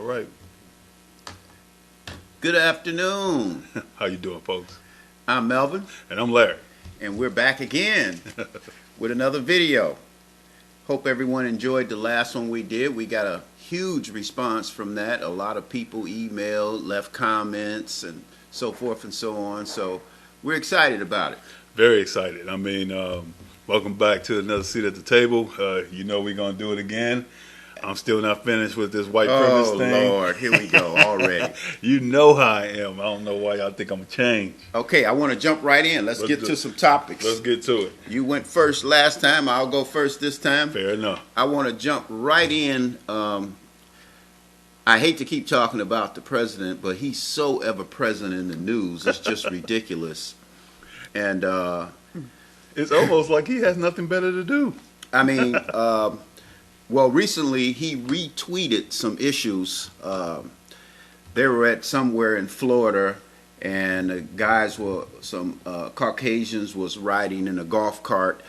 right. Good afternoon. How you doing, folks? I'm Melvin, And I'm Larry. and we're back again with another video. Hope everyone enjoyed the last one we did. We got a huge response from that. A lot of people emailed, left comments, and so forth and so on. So we're excited about it. Very excited. I mean, welcome back to another seat at the table. You know we're going to do it again. I'm still not finished with this white privilege thing. Oh, Lord. Here we go already. You know how I am. I don't know why y'all think I'm going to change. Okay, I want to jump right in. Let's get to some topics. Let's get to it. You went first last time. I'll go first this time. Fair enough. I want to jump right in. I hate to keep talking about the president, but he's so ever present in the news. It's just ridiculous. And it's almost like he has nothing better to do. I mean, well, recently he retweeted some issues. They were at somewhere in Florida, and the guys were, some Caucasians was riding in a golf cart,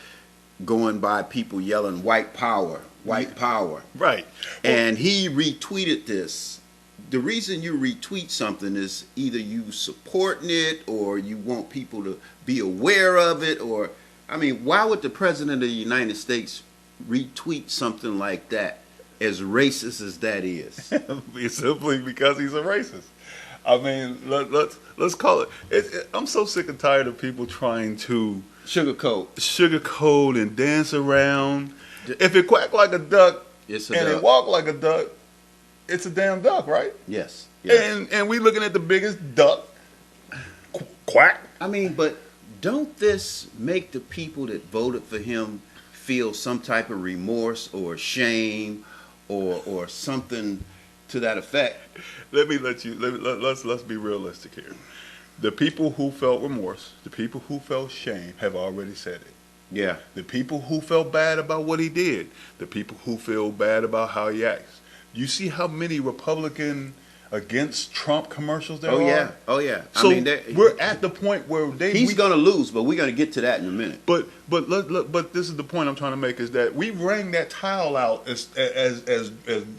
going by people yelling "white power, white power." Right. And he retweeted this. The reason you retweet something is either you supporting it or you want people to be aware of it, or, I mean, why would the president of the United States retweet something like that, as racist as that is? Simply because he's a racist. I mean, let's call it. I'm so sick and tired of people trying to sugarcoat and dance around. If it quack like a duck it walk like a duck, it's a damn duck, right? Yes. And we looking at the biggest duck. Quack. I mean, but don't this make the people that voted for him feel some type of remorse or shame or something to that effect? Let's be realistic here. The people who felt remorse, the people who felt shame have already said it. Yeah. The people who felt bad about what he did, the people who feel bad about how he acts. You see how many Republican against Trump commercials there are? Oh yeah. So I mean, we're at the point where he's going to lose, but we're going to get to that in a minute. But this is the point I'm trying to make, is that we wring that tile out as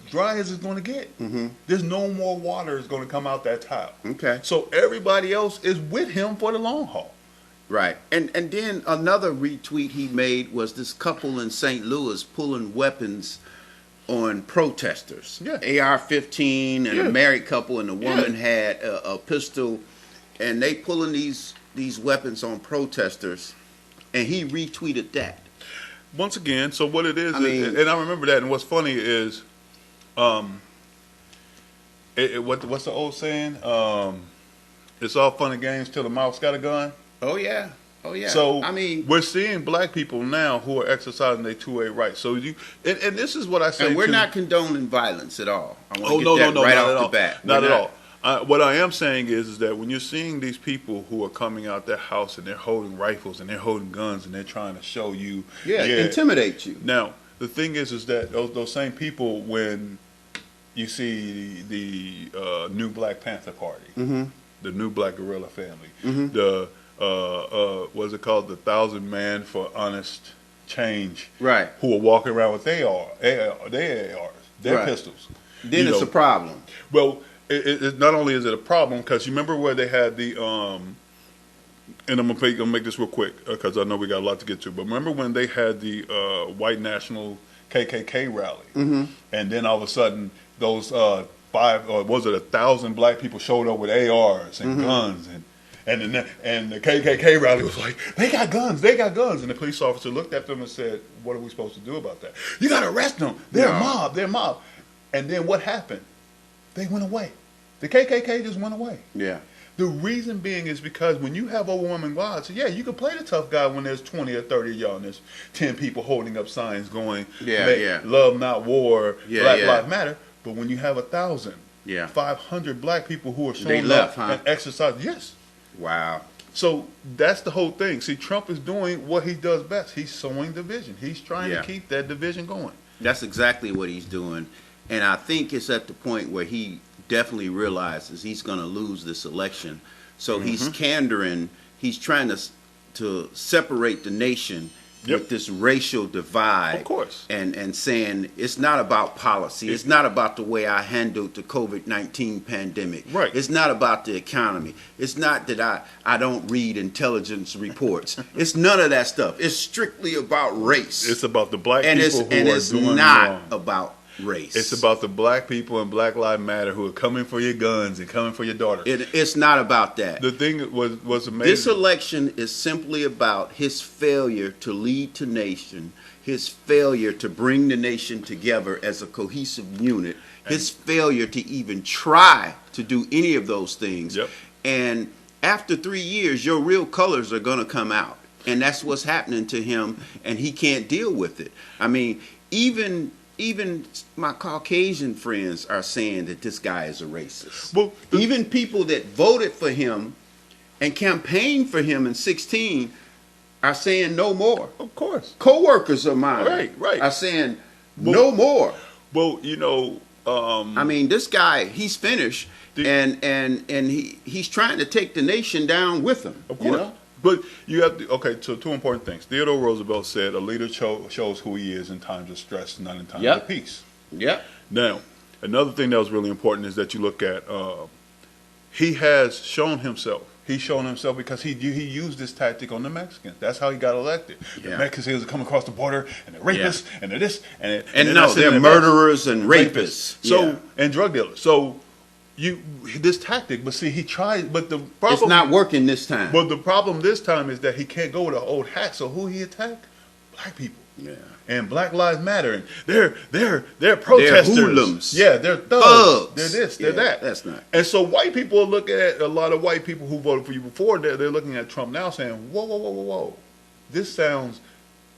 dry as it's going to get. Mm-hmm. There's no more water is going to come out that tile. Okay. So everybody else is with him for the long haul. Right. And then another retweet he made was this couple in St. Louis pulling weapons on protesters. Yeah. AR-15 and a married couple, and the woman had a pistol, and they pulling these weapons on protesters, and he retweeted that. Once again, so what it is, and I remember that, and what's funny is, what's the old saying? It's all fun and games till the mouth's got a gun. Oh yeah. So I mean, we're seeing black people now who are exercising their two-way rights. So and this is what I say. And we're not condoning violence at all. I want to no, right off the bat. Not at all. What I am saying is that when you're seeing these people who are coming out their house and they're holding rifles and they're holding guns and they're trying to show you, intimidate you. Now the thing is that those same people, when you see the new Black Panther Party, mm-hmm. the new Black Guerrilla Family, mm-hmm. the what's it called? The 1,000 Man for Honest Change. Right. Who are walking around with their ARs, their pistols. Then it's a problem. Well, it not only is it a problem, because you remember where they had the and I'm gonna make this real quick because I know we got a lot to get to. But remember when they had the white national KKK rally, mm-hmm. and then all of a sudden those 1,000 black people showed up with ARs and mm-hmm. guns and the KKK rally was like, they got guns, and the police officer looked at them and said, what are we supposed to do about that? You got to arrest them. They're a mob. And then what happened? They went away. The KKK just went away. Yeah. The reason being is because when you have overwhelming violence, you can play the tough guy when there's 20 or 30 of y'all and there's 10 people holding up signs going, love not war, Black Lives Matter. But when you have 1,000, 500 black people who are showing up and exercising, yes. Wow. So that's the whole thing. See, Trump is doing what he does best. He's sowing division. He's trying to keep that division going. That's exactly what he's doing. And I think it's at the point where he definitely realizes he's going to lose this election. So he's candering. He's trying to separate the nation with this racial divide. Of course. And saying it's not about policy. It's not about the way I handled the COVID-19 pandemic. Right. It's not about the economy. It's not that I don't read intelligence reports. It's none of that stuff. It's strictly about race. It's about the black and people it's who are doing not wrong. about race. It's about the black people and Black Lives Matter who are coming for your guns and coming for your daughters. It's not about that. The thing was amazing. This election is simply about his failure to lead the nation, his failure to bring the nation together as a cohesive unit, his failure to even try to do any of those things. Yep. And after 3 years, your real colors are going to come out. And that's what's happening to him, and he can't deal with it. I mean, even my Caucasian friends are saying that this guy is a racist. Well, Even people that voted for him and campaigned for him in 2016 are saying no more. Of course. Co-workers of mine Right. are saying no more. Well, you know, I mean, this guy, he's finished, and he's trying to take the nation down with him. of course. You know? But you have to, okay, so two important things. Theodore Roosevelt said a leader shows who he is in times of stress, not in times of peace. Yep. Now, another thing that was really important is that you look at, he has shown himself. He's shown himself because he used this tactic on the Mexicans. That's how he got elected. Yeah. The Mexicans come across the border, and they're rapists, and they're this, and no, they're murderers and rapists. So, and drug dealers. So, this tactic, but see, he tried, but the problem... It's not working this time. But the problem this time is that he can't go with an old hat, so who he attacked? Black people. Yeah. And Black Lives Matter, and they're protesters. They're hoodlums. Yeah, they're thugs. They're this, they're Yeah, that. that's not. And so white people are looking at, a lot of white people who voted for you before, they're looking at Trump now saying, whoa. This sounds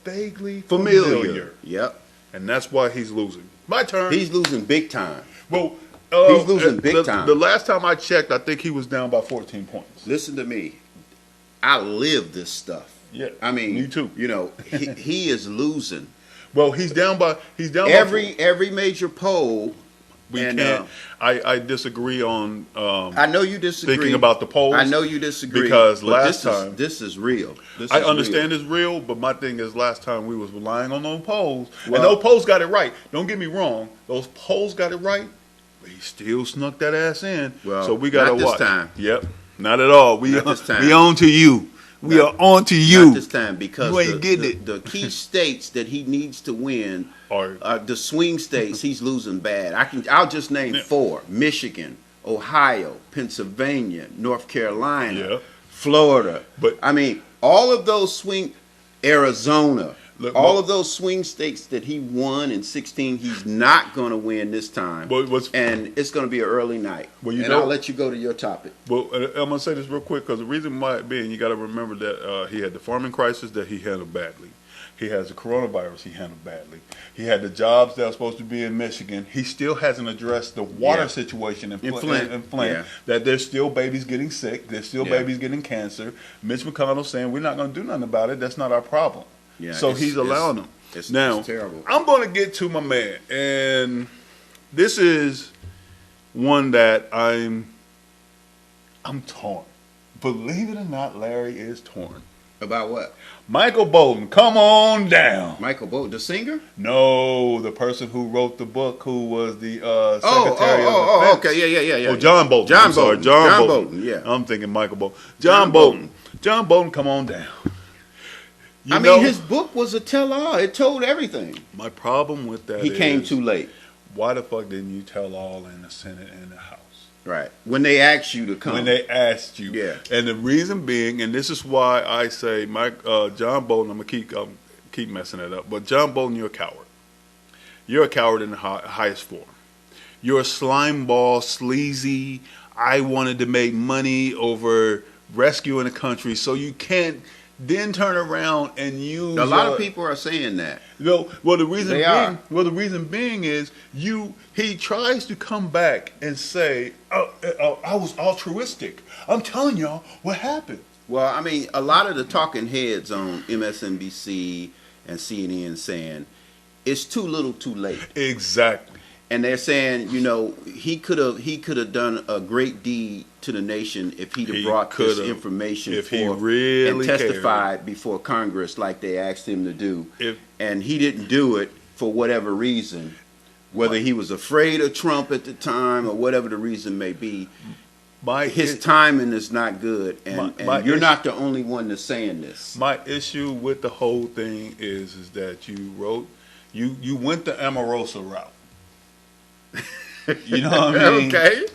vaguely familiar. Yep. And that's why he's losing. My turn. He's losing big time. Well, he's losing big time. The last time I checked, I think he was down by 14 points. Listen to me. I live this stuff. Yeah, I mean, me too. You know, he is losing. Well, he's down by every major poll. We can't. I disagree on. I know you disagree. Thinking about the polls. I know you disagree because but last time this is real. I understand it's real, but my thing is last time we was relying on those polls, and those polls got it right. Don't get me wrong; those polls got it right, but he still snuck that ass in. Well, so we got to watch. Not this time. Yep, not at all. We on to you. We are on to you. Not this time because you ain't getting it. The key states that he needs to win are the swing states. He's losing bad. I'll just name 4: Michigan, Ohio, Pennsylvania, North Carolina, Florida. But I mean, all of those swing, Arizona. Look, all of those swing states that he won in 2016, he's not going to win this time. And it's going to be an early night. Well, I'll let you go to your topic. Well, I'm going to say this real quick because the reason why being, you got to remember that he had the farming crisis that he handled badly. He has the coronavirus he handled badly. He had the jobs that are supposed to be in Michigan. He still hasn't addressed the water situation in Flint. That there's still babies getting sick. There's still babies getting cancer. Mitch McConnell saying we're not going to do nothing about it. That's not our problem. Yeah, so he's allowing them. It's terrible. I'm going to get to my man, and this is one that I'm torn. Believe it or not, Larry is torn. About what? Michael Bolton, come on down. Michael Bolton, the singer? No, the person who wrote the book, who was the secretary of defense. Okay, yeah. Oh, John Bolton. John Bolton, yeah. I'm thinking Michael Bolton. John Bolton, come on down. His book was a tell-all. It told everything. My problem with that is... He came too late. Why the fuck didn't you tell all in the Senate and the House? Right. When they asked you to come. When they asked you. Yeah. And the reason being, and this is why I say, John Bolton, I'm going to keep messing it up, but John Bolton, you're a coward. You're a coward in the highest form. You're a slime ball, sleazy, I wanted to make money over rescuing the country, so you can't then turn around and use... A lot of people are saying that. Well, the reason being is he tries to come back and say, I was altruistic. I'm telling y'all what happened. Well, I mean, a lot of the talking heads on MSNBC and CNN saying it's too little too late. Exactly. And they're saying, you know, he could have done a great deed to the nation if he'd have brought this information if he really and testified before Congress like they asked him to do. And he didn't do it for whatever reason, whether he was afraid of Trump at the time or whatever the reason may be. His timing is not good, and you're not the only one that's saying this. My issue with the whole thing is that you went the Omarosa route. You know what I mean? Okay.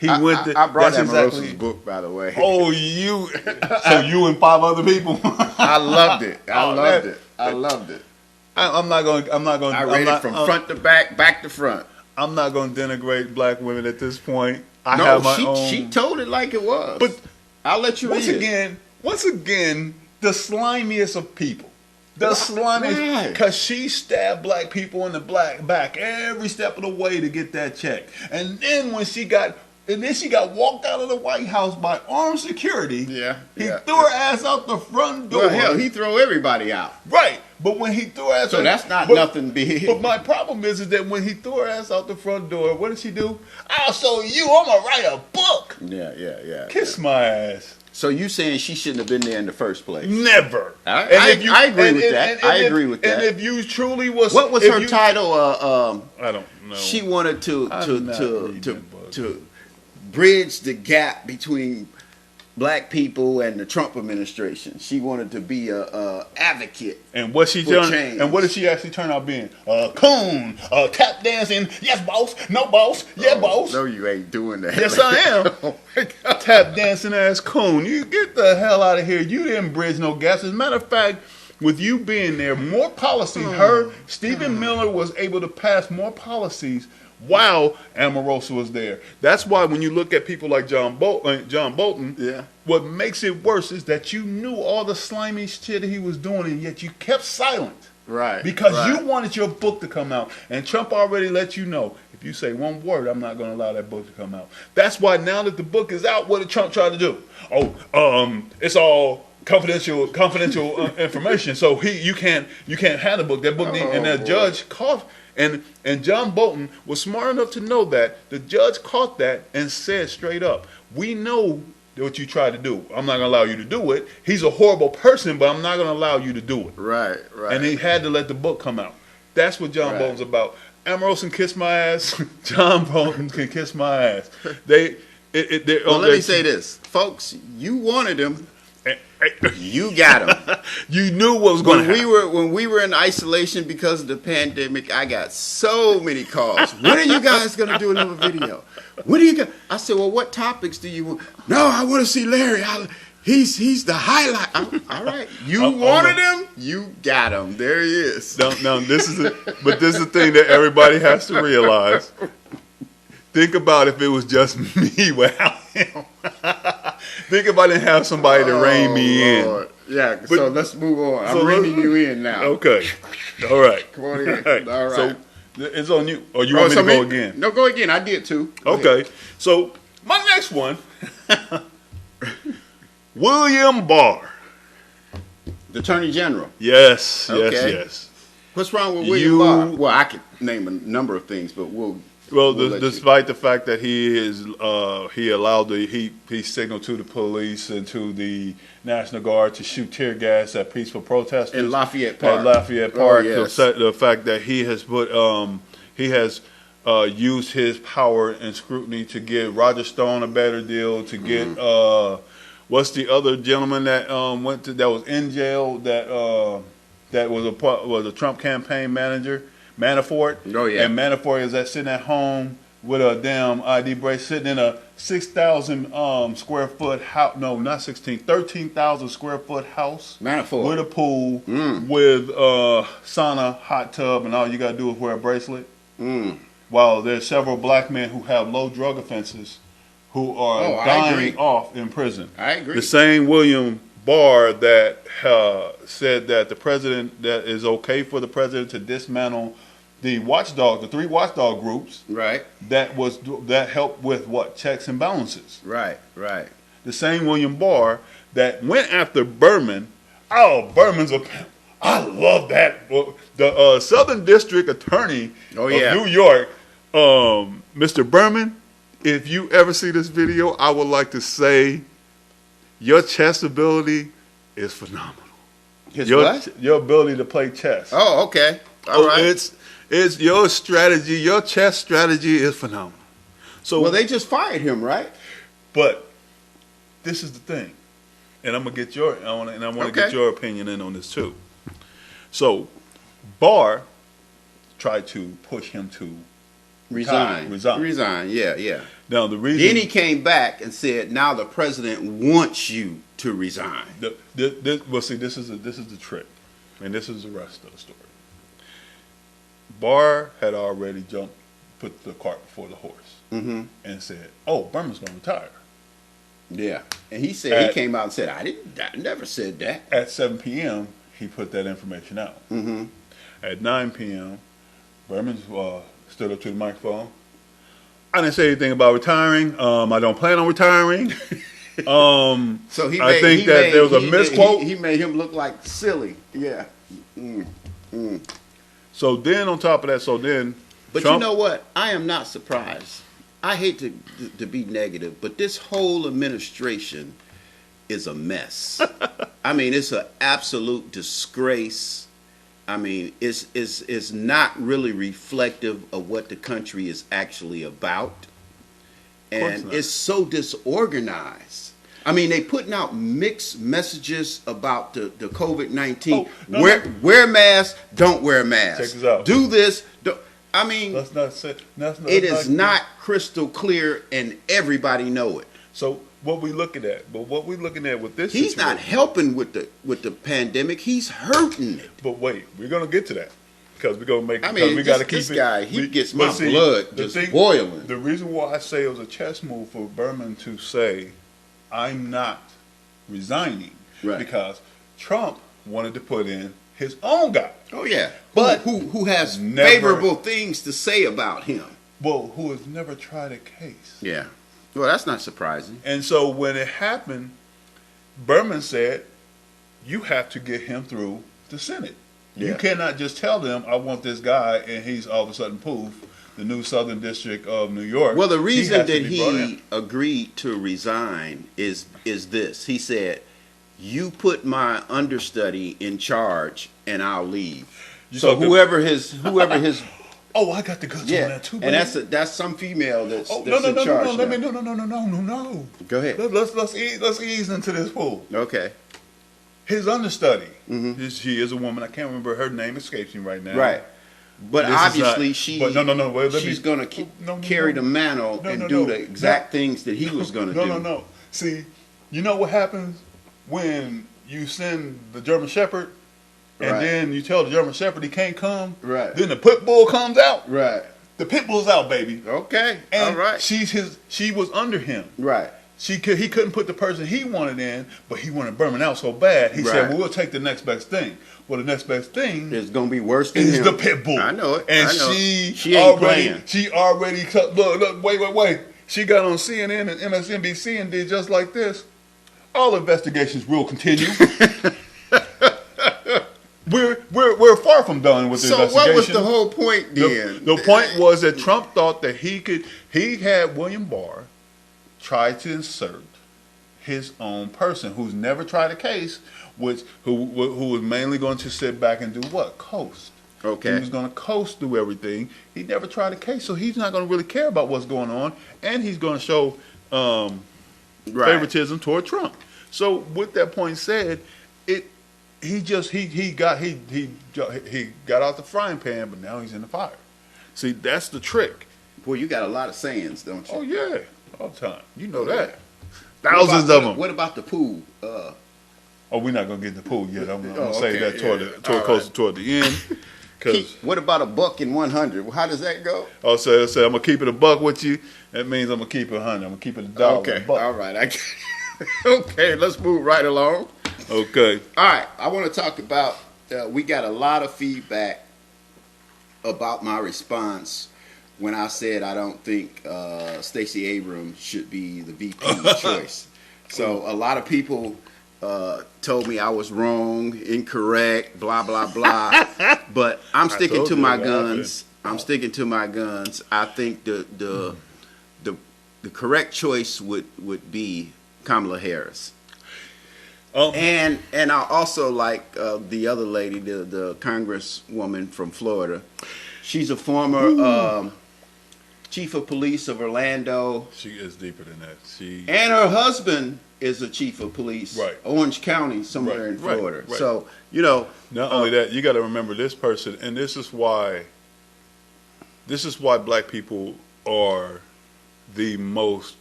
I brought Omarosa's book, by the way. Oh, so you and 5 other people. I loved it. I loved it. I'm not going. I read it from front to back to front. I'm not going to denigrate black women at this point. She told it like it was. But I'll let you read once again, the slimiest of people. The slimiest, because she stabbed black people in the back every step of the way to get that check. And then when she got walked out of the White House by armed security. He threw her ass out the front door. Well, hell, he threw everybody out. Right. But when he threw her ass out, that's not nothing big. But my problem is that when he threw her ass out the front door, what did she do? I'll show you. I'm going to write a book. Yeah. Kiss my ass. So you saying she shouldn't have been there in the first place? Never. I agree with that. I agree with that. And if you truly was, what was her title? I don't know. She wanted to bridge the gap between black people and the Trump administration. She wanted to be a advocate. And what she done? And what did she actually turn out being? A coon, tap dancing. Yes, boss. No, boss. Yeah, boss. No, you ain't doing that. Yes, I am. Oh my God. Tap dancing ass coon. You get the hell out of here. You didn't bridge no gaps. As a matter of fact, with you being there, more policies. Stephen Miller was able to pass more policies while Omarosa was there. That's why when you look at people like John Bolton, what makes it worse is that you knew all the slimy shit he was doing, and yet you kept silent. Right. Because you wanted your book to come out. And Trump already let you know, if you say one word, I'm not going to allow that book to come out. That's why now that the book is out, what did Trump try to do? It's all confidential information. So you can't have the book. That book and the judge caught. And John Bolton was smart enough to know that. The judge caught that and said straight up, we know what you tried to do. I'm not going to allow you to do it. He's a horrible person, but I'm not going to allow you to do it. Right. And he had to let the book come out. That's what John Bolton's about. Omarosa can kiss my ass. John Bolton can kiss my ass. Let me say this. Folks, you wanted him. You got him. You knew what was going to happen. When we were in isolation because of the pandemic, I got so many calls. When are you guys going to do another video? When are you going? I said, well, what topics do you want? No, I want to see Larry. He's the highlight. All right. You wanted him. You got him. There he is. No, this is the thing that everybody has to realize. Think about if it was just me without him. Think if I didn't have somebody to rein me in. Yeah, so let's move on. I'm reining you in now. Okay. All right. Come on in. All right. So it's on you. Or you want me to go again? No, go again. I did too. Okay. So my next one, William Barr. The Attorney General. Yes. What's wrong with William Barr? Well, I could name a number of things, but despite the fact that he signaled to the police and to the National Guard to shoot tear gas at peaceful protesters in Lafayette Park. The fact that he has used his power and scrutiny to get Roger Stone a better deal, to get what's the other gentleman that was in jail that was a Trump campaign manager? Manafort. Oh, yeah. And Manafort is sitting at home with a damn ID brace, sitting in a 6,000 square foot house. No, not 13,000 square foot house. Manafort. With a pool, with sauna, hot tub, and all you got to do is wear a bracelet. While there's several black men who have low drug offenses who are dying off in prison. I agree. The same William Barr that said that the president, that is okay for the president to dismantle the three watchdog groups, right? That helped with checks and balances, right. The same William Barr that went after Berman. Oh, Berman's a pimp. I love that. Well, the Southern District Attorney of New York, Mr. Berman, if you ever see this video, I would like to say your chess ability is phenomenal. Your ability to play chess. Oh, okay. All right. It's your strategy. Your chess strategy is phenomenal. So, well, they just fired him, right? But this is the thing, and I'm gonna get I want to get your opinion in on this too. So, Barr tried to push him to resign. Yeah. Now the reason. Then he came back and said, "Now the president wants you to resign." Well, see, this is the trick, and this is the rest of the story. Barr had already put the cart before the horse, and said, "Oh, Berman's going to retire." Yeah, and he said he came out and said, "I never said that." At 7 p.m., he put that information out. At 9 p.m., Berman stood up to the microphone. I didn't say anything about retiring. I don't plan on retiring. So I think that there was a misquote. He made him look like silly. Yeah. So then, on top of that, But Trump, you know what? I am not surprised. I hate to be negative, but this whole administration is a mess. I mean, it's an absolute disgrace. I mean, it's not really reflective of what the country is actually about. And it's so disorganized. I mean, they putting out mixed messages about the COVID-19. Wear masks, don't wear masks. Check this out. Do this. I mean, it is not crystal clear, and everybody know it. So what we looking at? But what we looking at with this? He's not helping with the pandemic. He's hurting it. But wait, we're gonna get to that because we're gonna make. I mean, we got to keep this guy. He gets my blood just boiling. The reason why I say it was a chess move for Berman to say, "I'm not resigning," because Trump wanted to put in his own guy. Oh yeah, but who has favorable things to say about him? Well, who has never tried a case? Yeah. Well, that's not surprising. And so when it happened, Berman said, "You have to get him through the Senate. You cannot just tell them I want this guy, and he's all of a sudden poof." The new Southern District of New York. Well, the reason that he agreed to resign is this. He said, "You put my understudy in charge, and I'll leave." So whoever his oh, I got the guts on that too. And that's some female that's in charge. No. Go ahead. Let's ease into this pool. Okay. His understudy. She is a woman. I can't remember her name. Escapes me right now. Right. But obviously she's going to carry the mantle and do the exact things that he was going to do. No. See, you know what happens when you send the German Shepherd and then you tell the German Shepherd he can't come? Right. Then the pit bull comes out? Right. The pit bull's out, baby. Okay. And all right. She was under him. Right. He couldn't put the person he wanted in, but he wanted Berman out so bad. He said, "Well, we'll take the next best thing." Well, the next best thing is going to be worse than him. The pit bull. I know it. And she ain't playing. She already look. Wait. She got on CNN and MSNBC and did just like this. All investigations will continue. We're far from done with the investigation. So what was the whole point then? The point was that Trump thought that he had William Barr try to insert his own person who's never tried a case, who was mainly going to sit back and do what? Coast. Okay. He was going to coast through everything. He never tried a case, so he's not going to really care about what's going on, and he's going to show favoritism toward Trump. So with that point said, he got out the frying pan, but now he's in the fire. See, that's the trick. Boy, you got a lot of sayings, don't you? Oh yeah, all the time. You know that. Thousands of them. What about the pool? We're not gonna get in the pool yet. I'm gonna say that toward the end. What about $1 in 100? How does that go? Oh, so I'm gonna keep it $1 with you. That means I'm gonna keep it 100. I'm gonna keep it $1. Okay, all right. Okay, let's move right along. Okay. All right, I want to talk about. We got a lot of feedback about my response when I said I don't think Stacey Abrams should be the VP choice. So a lot of people told me I was wrong, incorrect, blah blah blah. But I'm sticking to my guns. I'm sticking to my guns. I think the correct choice would be Kamala Harris. And I also like the other lady, the congresswoman from Florida. She's a former chief of police of Orlando. She is deeper than that. And her husband is a chief of police, right. Orange County, somewhere in Florida. Right. So, you know. Not only that, you got to remember this person, and this is why black people are the most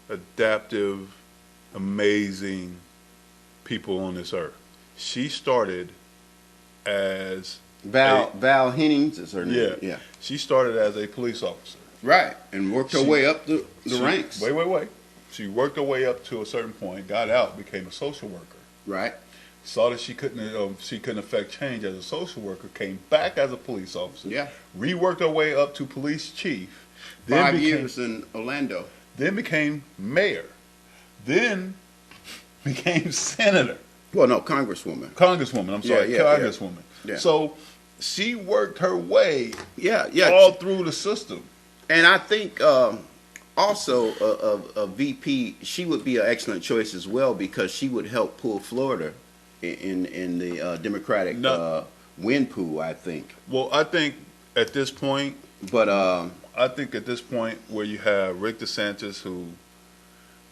adaptive, amazing people on this earth. She started as Val Hennings is her name. Yeah. She started as a police officer. Right. And worked her way up the ranks. Wait. She worked her way up to a certain point, got out, became a social worker. Right. Saw that she couldn't affect change as a social worker, came back as a police officer. Yeah. Reworked her way up to police chief. 5 years in Orlando. Then became mayor. Then became senator. Well, no, congresswoman. Congresswoman, I'm sorry, congresswoman. Yeah. So she worked her way yeah. all through the system. And I think also a VP, she would be an excellent choice as well because she would help pull Florida in the Democratic win pool, I think. Well, I think at this point, where you have Rick DeSantis who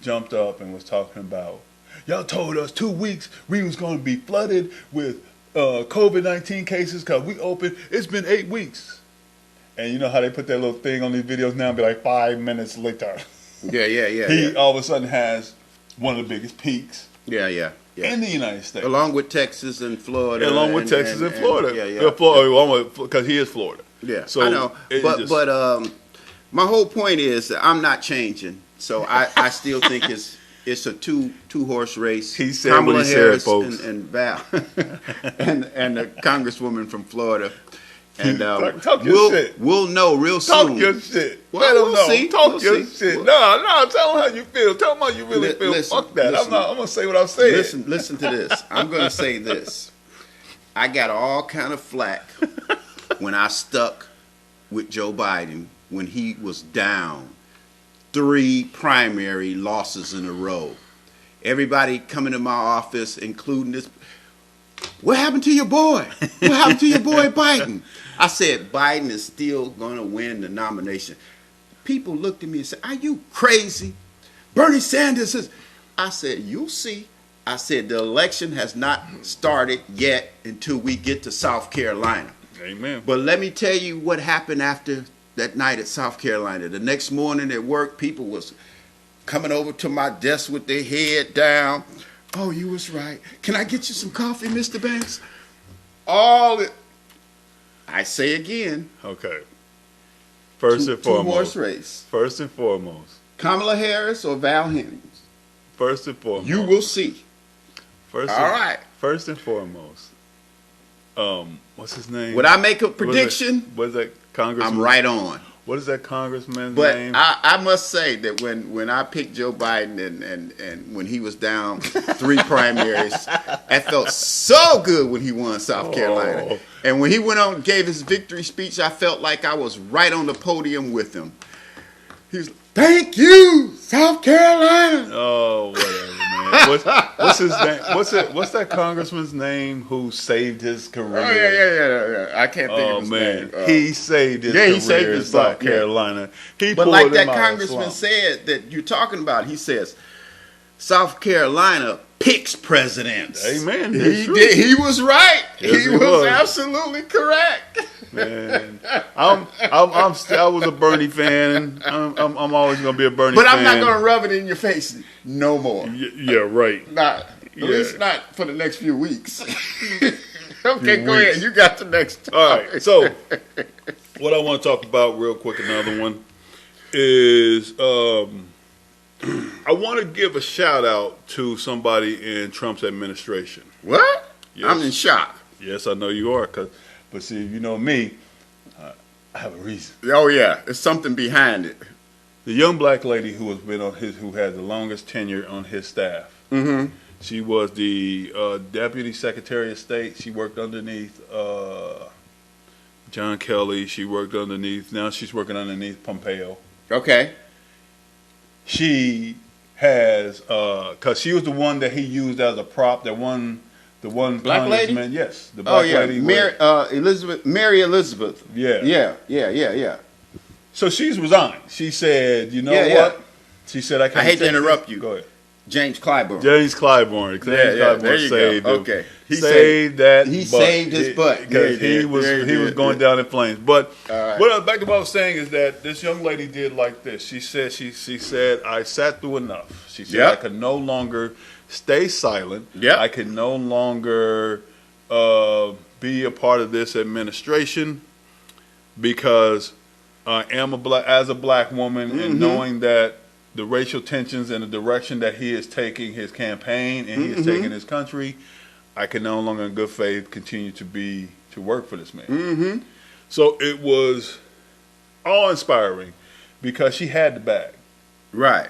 jumped up and was talking about, y'all told us 2 weeks we was going to be flooded with COVID-19 cases because we opened. It's been 8 weeks. And you know how they put that little thing on these videos now and be like 5 minutes later. Yeah. He all of a sudden has one of the biggest peaks in the United States. Along with Texas and Florida. Because he is Florida. Yeah, so I know. But my whole point is that I'm not changing. So I still think it's a two horse race. He said Kamala what he Harris said, folks. And Val and the congresswoman from Florida. And talk your shit. We'll know real soon. Talk your shit. Well, Let them we'll know. see. Talk your shit. No. Tell them how you feel. Tell them how you really feel. Fuck that. I'm gonna say what I'm saying. Listen to this. I'm gonna say this. I got all kind of flack when I stuck with Joe Biden when he was down 3 primary losses in a row. Everybody coming to my office, including this. What happened to your boy? What happened to your boy Biden? I said, Biden is still going to win the nomination. People looked at me and said, are you crazy? Bernie Sanders is. I said, you'll see. I said, the election has not started yet until we get to South Carolina. Amen. But let me tell you what happened after that night at South Carolina. The next morning at work, people was coming over to my desk with their head down. Oh, you was right. Can I get you some coffee, Mr. Banks? I say again. Okay. First and foremost. 2 horse race. First and foremost. Kamala Harris or Val Hennings? First and foremost. You will see. Right. First and foremost. What's his name? Would I make a prediction? What is that congressman? I'm right on. What is that congressman's name? But I must say that when I picked Joe Biden and when he was down 3 primaries, that felt so good when he won South Carolina. And when he went on and gave his victory speech, I felt like I was right on the podium with him. He was like, thank you, South Carolina. Oh, whatever, man. What's his name? What's that congressman's name who saved his career? Oh, yeah. I can't think of his name. He saved his career in South Carolina. But like that congressman said that you're talking about, he says, South Carolina picks presidents. Amen. He was right. Yes, he was absolutely correct. Man, I was a Bernie fan. I'm always gonna be a Bernie fan. But I'm not gonna rub it in your face no more. Yeah, right. At least not for the next few weeks. Okay, go ahead. You got the next topic. All right. So, what I want to talk about real quick, another one, is I want to give a shout out to somebody in Trump's administration. What? Yes. I'm in shock. Yes, I know you are. But see, you know me, I have a reason. Oh yeah, there's something behind it. The young black lady who has the longest tenure on his staff. Mm-hmm. She was the Deputy Secretary of State. She worked underneath John Kelly. She worked underneath. Now she's working underneath Pompeo. Okay. She has, because she was the one that he used as a prop. The one black lady. Yes, the black lady. Mary Elizabeth. Yeah. Yeah. So she's resigned. She said, "You know what?" Yeah. She said, "I can't." I hate to interrupt you. Go ahead. James Clyburn. James Clyburn. There you saved go. him. Okay. He saved that. He saved his butt because he was going down in flames. But back to what I was saying is that this young lady did like this. She said I sat through enough. She said I could no longer stay silent. Yeah. I can no longer be a part of this administration because I am as a black woman, and knowing that the racial tensions and the direction that he is taking his campaign and he is taking his country, I can no longer in good faith continue to work for this man. So it was awe-inspiring because she had the bag. Right.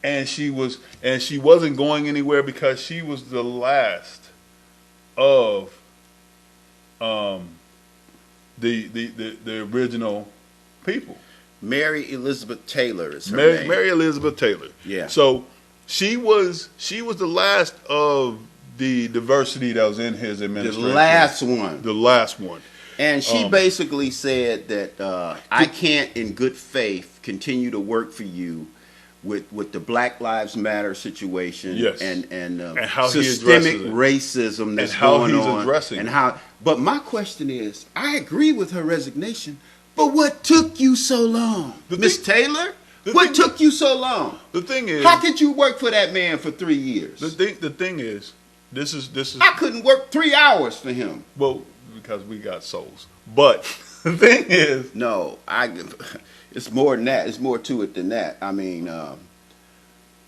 And she wasn't going anywhere because she was the last of the original people. Mary Elizabeth Taylor is her name. Mary Elizabeth Taylor. Yeah. So she was the last of the diversity that was in his administration. The last one. The last one. And she basically said that I can't, in good faith, continue to work for you with the Black Lives Matter situation. Yes. And how systemic he racism that's and how going he's on. Addressing and it. how. But my question is, I agree with her resignation. But what took you so long, Miss Taylor? What took you so long? The thing is, how could you work for that man for 3 years? The thing is, this is. I couldn't work 3 hours for him. Well, because we got souls. But the thing is, no, it's more than that. It's more to it than that. I mean,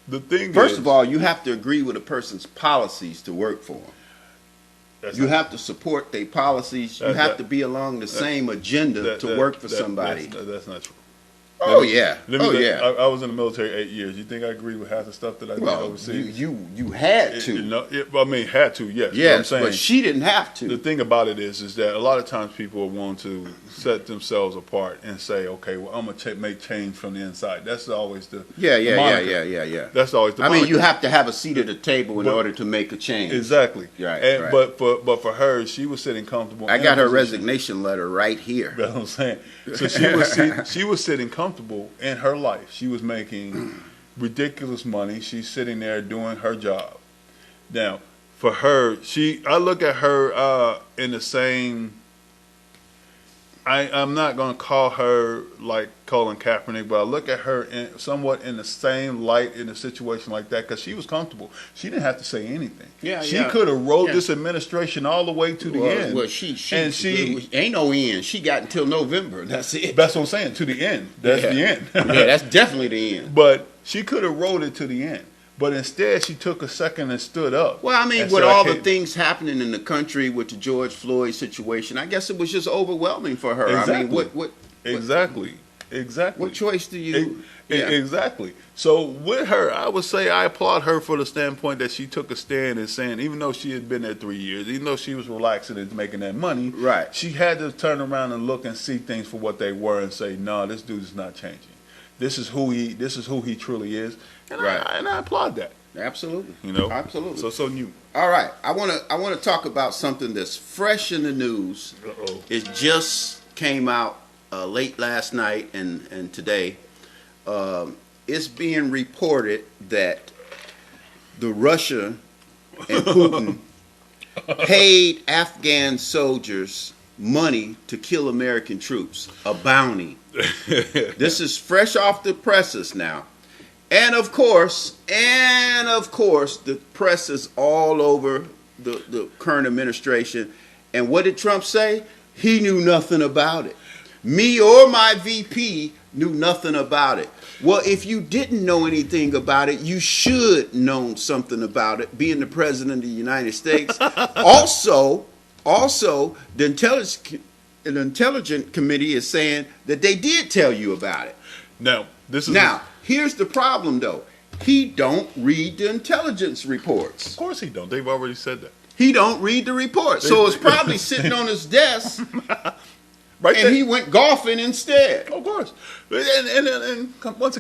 the thing. First of all, you have to agree with a person's policies to work for them. You have to support their policies. You have to be along the same agenda to work for somebody. That's not true. Oh yeah. I was in the military 8 years. You think I agree with half the stuff that I did overseas? You had to. I mean, had to. Yes. Yes, but she didn't have to. The thing about it is that a lot of times people want to set themselves apart and say, "Okay, well, I'm gonna make change from the inside." That's always the yeah. That's always the. I mean, you have to have a seat at the table in order to make a change. Exactly. Right. But for her, she was sitting comfortable. I got her resignation letter right here. That's what I'm saying. So she was sitting comfortable in her life. She was making ridiculous money. She's sitting there doing her job. Now, for her, I look at her in the same. I'm not going to call her like Colin Kaepernick, but I look at her somewhat in the same light in a situation like that because she was comfortable. She didn't have to say anything. She could have rode this administration all the way to the end. Well, she ain't no end. She got until November. That's it. That's what I'm saying. To the end. That's the end. Yeah, that's definitely the end. But she could have rode it to the end. But instead, she took a second and stood up. Well, I mean, with all the things happening in the country with the George Floyd situation, I guess it was just overwhelming for her. Exactly. I mean, Exactly. What choice do you? Exactly. So with her, I would say I applaud her for the standpoint that she took a stand and saying, even though she had been there 3 years, even though she was relaxing and making that money, right? She had to turn around and look and see things for what they were and say, no, this dude is not changing. This is who he truly is. And I applaud that. Absolutely. Absolutely. So new. All right. I want to talk about something that's fresh in the news. It just came out late last night and today. It's being reported that the Russia and Putin paid Afghan soldiers money to kill American troops, a bounty. This is fresh off the presses now. And of course, the press is all over the current administration. And what did Trump say? He knew nothing about it. Me or my VP knew nothing about it. Well, if you didn't know anything about it, you should know something about it, being the president of the United States. Also, the intelligence committee is saying that they did tell you about it. Now, here's the problem, though. He don't read the intelligence reports. Of course he don't. They've already said that. He don't read the report. So it's probably sitting on his desk, Right and there. he went golfing instead. Of course. And once